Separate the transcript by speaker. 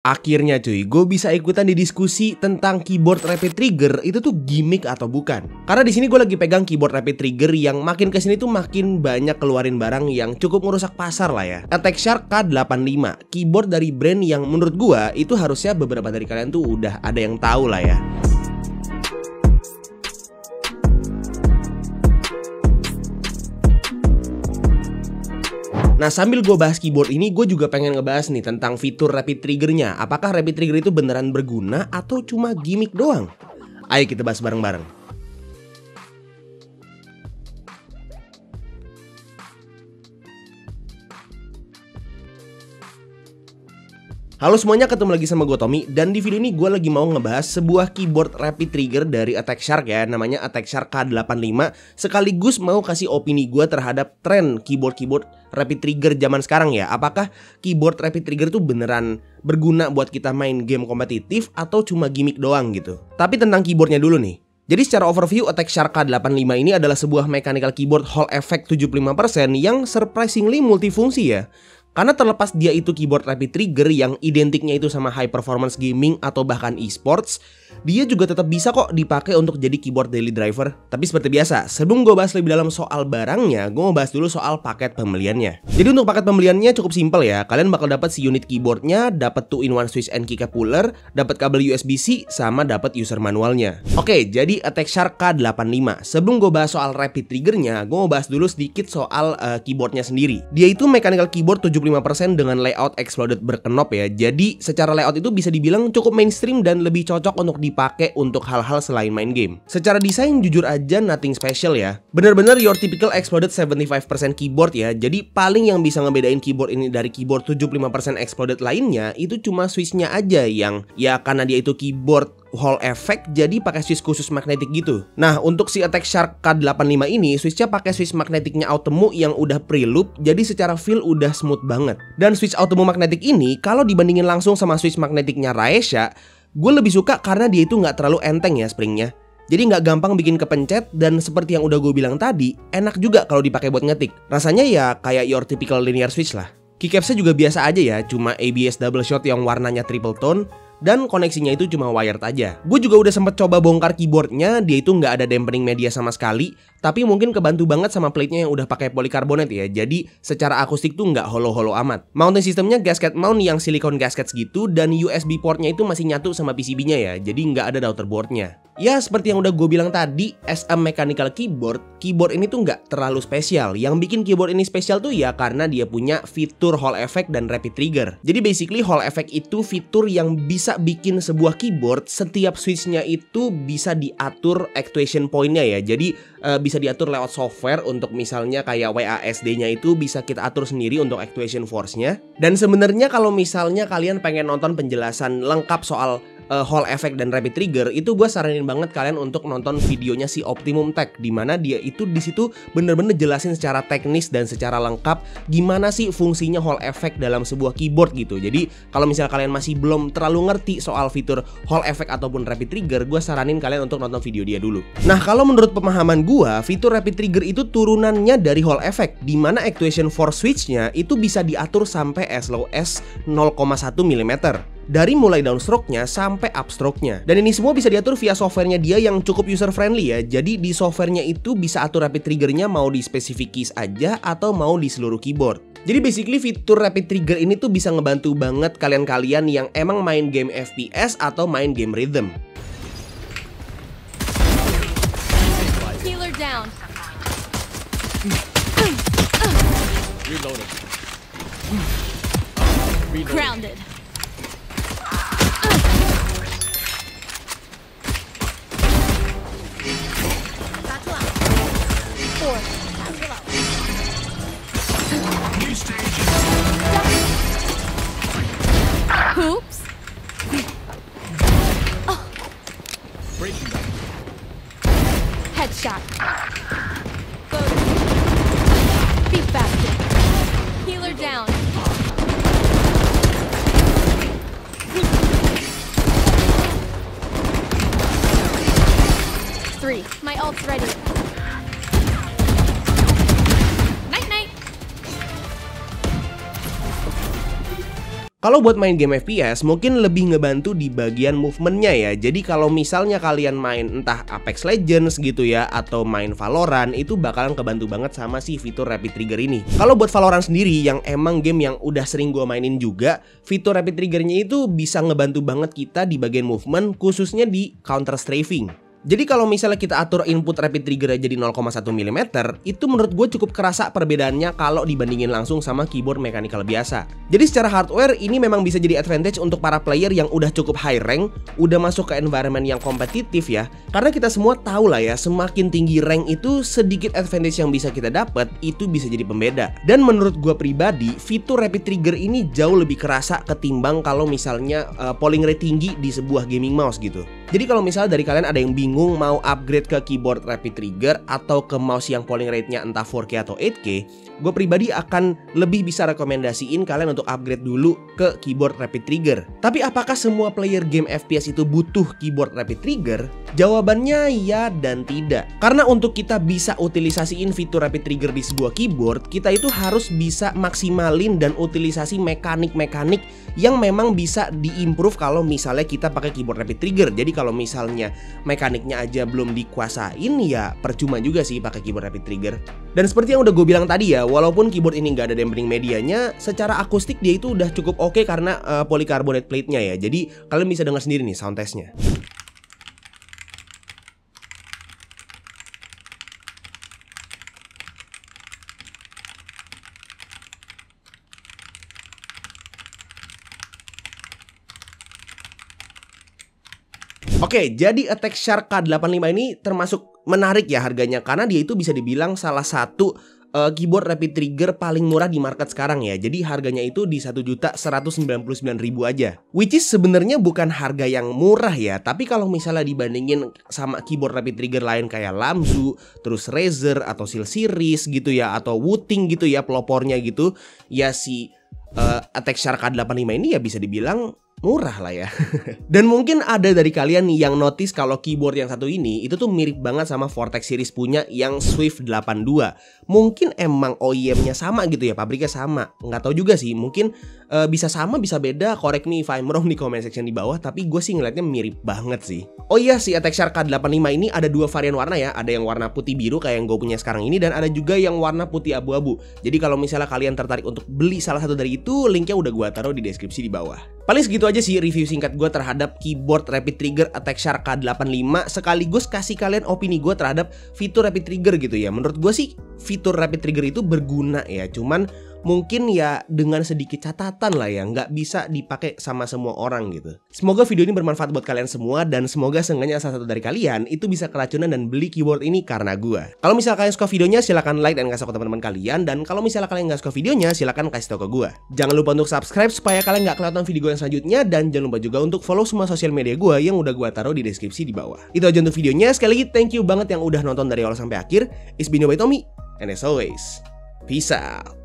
Speaker 1: Akhirnya cuy, gue bisa ikutan di diskusi tentang keyboard rapid trigger itu tuh gimmick atau bukan. Karena di sini gue lagi pegang keyboard rapid trigger yang makin kesini tuh makin banyak keluarin barang yang cukup ngerusak pasar lah ya. Attack Shark K85, keyboard dari brand yang menurut gue itu harusnya beberapa dari kalian tuh udah ada yang tahu lah ya. Nah, sambil gue bahas keyboard ini, gue juga pengen ngebahas nih tentang fitur rapid triggernya. Apakah rapid trigger itu beneran berguna atau cuma gimmick doang? Ayo kita bahas bareng-bareng. Halo semuanya, ketemu lagi sama gue Tommy. Dan di video ini gue lagi mau ngebahas sebuah keyboard rapid trigger dari Attack Shark ya. Namanya Attack Shark K85. Sekaligus mau kasih opini gue terhadap tren keyboard rapid trigger zaman sekarang ya. Apakah keyboard rapid trigger tuh beneran berguna buat kita main game kompetitif atau cuma gimmick doang gitu. Tapi tentang keyboardnya dulu nih. Jadi secara overview, Attack Shark K85 ini adalah sebuah mechanical keyboard Hall effect 75% yang surprisingly multifungsi ya. Karena terlepas dia itu keyboard rapid trigger yang identiknya itu sama high performance gaming atau bahkan e-sports, dia juga tetap bisa kok dipakai untuk jadi keyboard daily driver. Tapi seperti biasa, sebelum gue bahas lebih dalam soal barangnya, gue mau bahas dulu soal paket pembeliannya. Jadi untuk paket pembeliannya cukup simpel ya. Kalian bakal dapat si unit keyboardnya, dapat 2-in-1 switch and keycap puller, dapat kabel USB-C, sama dapat user manualnya. Oke, jadi Attack Shark K85. Sebelum gue bahas soal rapid triggernya, gue mau bahas dulu sedikit soal keyboardnya sendiri. Dia itu mechanical keyboard 75% dengan layout exploded berknop ya. Jadi secara layout itu bisa dibilang cukup mainstream dan lebih cocok untuk dipakai untuk hal-hal selain main game. Secara desain jujur aja nothing special ya. Bener-bener your typical exploded 75% keyboard ya. Jadi paling yang bisa ngebedain keyboard ini dari keyboard 75% exploded lainnya itu cuma switchnya aja yang ya karena dia itu keyboard Hall effect jadi pakai switch khusus magnetik gitu. Nah, untuk si Attack Shark K85 ini switchnya pakai switch magnetiknya Automu yang udah pre-loop, jadi secara feel udah smooth banget. Dan switch Automu magnetik ini kalau dibandingin langsung sama switch magnetiknya Raesha, gue lebih suka karena dia itu nggak terlalu enteng ya springnya. Jadi nggak gampang bikin kepencet dan seperti yang udah gue bilang tadi, enak juga kalau dipakai buat ngetik. Rasanya ya kayak your typical linear switch lah. Keycapsnya juga biasa aja ya, cuma ABS double shot yang warnanya triple tone. Dan koneksinya itu cuma wired aja. Gue juga udah sempet coba bongkar keyboardnya, dia itu nggak ada dampening media sama sekali. Tapi mungkin kebantu banget sama plate-nya yang udah pakai polikarbonat ya. Jadi secara akustik tuh nggak holo-holo amat. Mounting sistemnya gasket mount yang silicone gaskets gitu. Dan USB portnya itu masih nyatu sama PCB-nya ya. Jadi nggak ada daughterboard-nya. Ya seperti yang udah gue bilang tadi, as a mechanical keyboard ini tuh nggak terlalu spesial. Yang bikin keyboard ini spesial tuh ya karena dia punya fitur Hall effect dan rapid trigger. Jadi basically Hall effect itu fitur yang bisa bikin sebuah keyboard setiap switchnya itu bisa diatur actuation point-nya ya. Jadi bisa diatur lewat software untuk misalnya kayak WASD-nya itu bisa kita atur sendiri untuk actuation force-nya. Dan sebenarnya kalau misalnya kalian pengen nonton penjelasan lengkap soal Hall effect dan rapid trigger, itu gue saranin banget kalian untuk nonton videonya si Optimum Tech, dimana dia itu di situ bener-bener jelasin secara teknis dan secara lengkap gimana sih fungsinya Hall effect dalam sebuah keyboard gitu. Jadi kalau misalnya kalian masih belum terlalu ngerti soal fitur Hall effect ataupun rapid trigger, gue saranin kalian untuk nonton video dia dulu. Nah, kalau menurut pemahaman gue, fitur rapid trigger itu turunannya dari Hall effect, dimana actuation force switch-nya itu bisa diatur sampai as low as 0,1 mm. Dari mulai downstroke-nya sampai upstroke-nya. Dan ini semua bisa diatur via softwarenya dia yang cukup user friendly ya. Jadi di softwarenya itu bisa atur rapid triggernya mau di specific keys aja atau mau di seluruh keyboard. Jadi basically fitur rapid trigger ini tuh bisa ngebantu banget kalian-kalian yang emang main game FPS atau main game rhythm.
Speaker 2: Healer down.
Speaker 3: Reloading.
Speaker 2: Grounded.
Speaker 3: Oops.
Speaker 2: Breaking down. Headshot. Go. Be faster. Healer down. Three. My ult's ready. Night night.
Speaker 1: Kalau buat main game FPS mungkin lebih ngebantu di bagian movementnya ya. Jadi kalau misalnya kalian main entah Apex Legends gitu ya, atau main Valorant, itu bakalan kebantu banget sama si fitur Rapid Trigger ini. Kalau buat Valorant sendiri yang emang game yang udah sering gue mainin juga, fitur Rapid Triggernya itu bisa ngebantu banget kita di bagian movement, khususnya di counter strafing. Jadi kalau misalnya kita atur input Rapid Trigger jadi 0,1 mm, itu menurut gue cukup kerasa perbedaannya kalau dibandingin langsung sama keyboard mechanical biasa. Jadi secara hardware ini memang bisa jadi advantage untuk para player yang udah cukup high rank, udah masuk ke environment yang kompetitif ya. Karena kita semua tahu lah ya, semakin tinggi rank itu sedikit advantage yang bisa kita dapat itu bisa jadi pembeda. Dan menurut gue pribadi, fitur Rapid Trigger ini jauh lebih kerasa ketimbang kalau misalnya polling rate tinggi di sebuah gaming mouse gitu. Jadi kalau misalnya dari kalian ada yang bingung mau upgrade ke keyboard Rapid Trigger atau ke mouse yang polling rate-nya entah 4K atau 8K, gue pribadi akan lebih bisa rekomendasiin kalian untuk upgrade dulu ke keyboard Rapid Trigger. Tapi apakah semua player game FPS itu butuh keyboard Rapid Trigger? Jawabannya ya dan tidak. Karena untuk kita bisa utilisasiin fitur Rapid Trigger di sebuah keyboard, kita itu harus bisa maksimalin dan utilisasi mekanik-mekanik yang memang bisa diimprove kalau misalnya kita pakai keyboard Rapid Trigger. Jadi kalau misalnya mekaniknya aja belum dikuasain, ya percuma juga sih pakai keyboard Rapid Trigger. Dan seperti yang udah gue bilang tadi ya, walaupun keyboard ini nggak ada dampening medianya, secara akustik dia itu udah cukup oke karena polycarbonate plate-nya ya. Jadi kalian bisa dengar sendiri nih sound test-nya. Oke, jadi Attack Shark K85 ini termasuk menarik ya harganya, karena dia itu bisa dibilang salah satu keyboard Rapid Trigger paling murah di market sekarang ya. Jadi harganya itu di 1.199.000 aja. Which is sebenarnya bukan harga yang murah ya, tapi kalau misalnya dibandingin sama keyboard Rapid Trigger lain kayak Lamzu, terus Razer atau Steel Series gitu ya, atau Wooting gitu ya pelopornya gitu, ya si Attack Shark K85 ini ya bisa dibilang murah lah ya. Dan mungkin ada dari kalian nih yang notice kalau keyboard yang satu ini itu tuh mirip banget sama Vortex series punya yang Swift 82. Mungkin emang OEM-nya sama gitu ya, pabriknya sama. Nggak tahu juga sih, mungkin bisa sama bisa beda, correct me if I'm wrong di comment section di bawah, tapi gue sih ngeliatnya mirip banget sih. Oh iya, si Attack Shark K85 ini ada dua varian warna ya. Ada yang warna putih biru kayak yang gue punya sekarang ini, dan ada juga yang warna putih abu-abu. Jadi kalau misalnya kalian tertarik untuk beli salah satu dari itu, linknya udah gue taruh di deskripsi di bawah. Paling segitu aja sih review singkat gue terhadap keyboard Rapid Trigger Attack Shark K85, sekaligus kasih kalian opini gue terhadap fitur Rapid Trigger gitu ya. Menurut gue sih fitur Rapid Trigger itu berguna ya, cuman mungkin ya dengan sedikit catatan lah ya, nggak bisa dipakai sama semua orang gitu. Semoga video ini bermanfaat buat kalian semua, dan semoga seenggaknya salah satu dari kalian itu bisa keracunan dan beli keyboard ini karena gue. Kalau misalnya kalian suka videonya, silahkan like dan kasih ke teman-teman kalian, dan kalau misalnya kalian nggak suka videonya, silahkan kasih tau ke gue. Jangan lupa untuk subscribe supaya kalian nggak kelihatan video gue yang selanjutnya, dan jangan lupa juga untuk follow semua sosial media gue yang udah gue taruh di deskripsi di bawah. Itu aja untuk videonya. Sekali lagi thank you banget yang udah nonton dari awal sampai akhir. It's been your boy Tommy, and as always, peace out.